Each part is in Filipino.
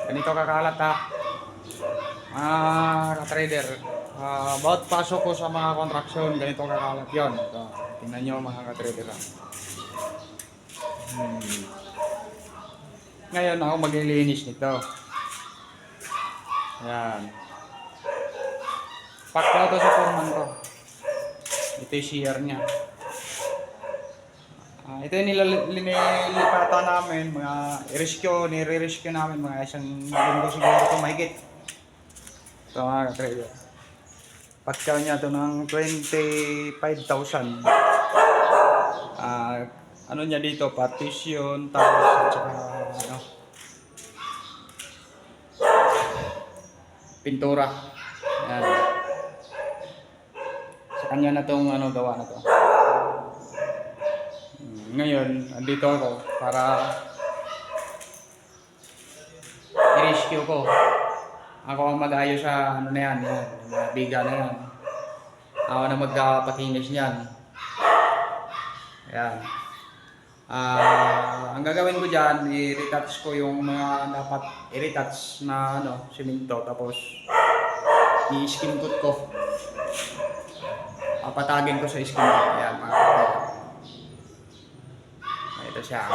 Ganito kakalat ha. Ka-trader. About pasok ko sa mga kontraksyon, ganito kakalat yun. Ito, tingnan nyo mga ka-trader ha. Ngayon ako maglilinis nito. Ayan. Pack na to sa foreman ko. Ito yung shear niya. Ito yung nililipatan namin, mga nire-rescue namin, mga isang linggo siguro ito mahigit. Ito mga ka-trader. Pagkaw niya ito ng 25,000. Ano niya dito, partition, tapos at saka ano, pintura. Ayan. Sa kanya na itong ano, gawa na to. Ngayon, andito ako para i-rescue ko. Ako ang mag-ayos sa ano na yan, mga biga na yan. Ako na magpapakinis niyan. Ayan. Ang gagawin ko dyan, i-retouch ko yung mga dapat i-retouch na ano, simento. Tapos, i-skin coat ko. Papatagin ko sa skin coat. Ayan, mga kapatid. Ito siya.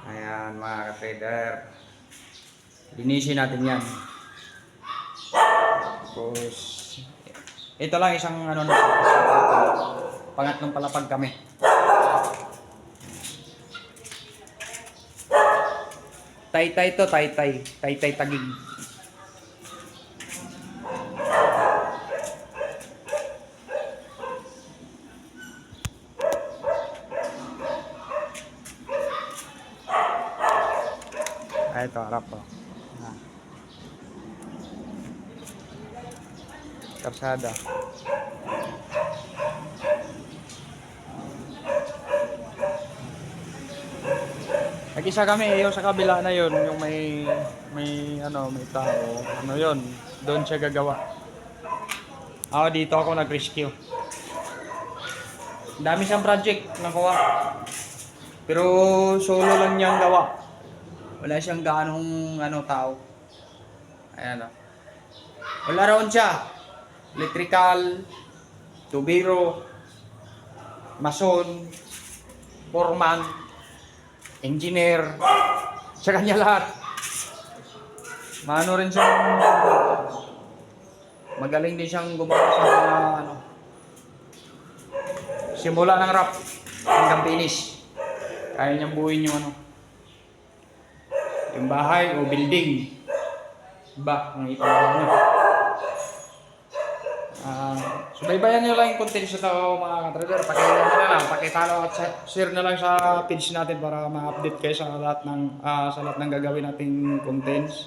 Ayan, mga ka-trader. Linisin natin yan. Tapos, ito lang isang ano na, pangatlong palapag kami. Tay-tay to, tay-tay. Tay-tay tagig. Ito, harap po. Karsada. Nag-isa kami, yung sa kabila na yun, yung may tao, ano yun, doon siya gagawa. Dito ako nag-rescue. Dami siyang project nakuha. Pero solo lang niyang gawa. Wala siyang gaanong tao. Ayan o. Wala raon siya. Electrical, tubero, mason, foreman, engineer, sa kanya lahat. Maano rin siyang magaling din siyang gumawa sa mga simula ng wrap hanggang finish. Kaya niyang buuin yung bahay o building. Ang ipagawa niya. Subaybayan nyo lang yung content sa tao mga ka-trader. Pakitalo at share na lang sa page natin para ma-update kayo sa lahat ng gagawin nating contents.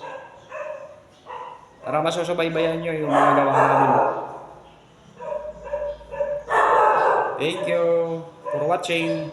Para masusubaybayan nyo yung mga gawa namin. Thank you for watching.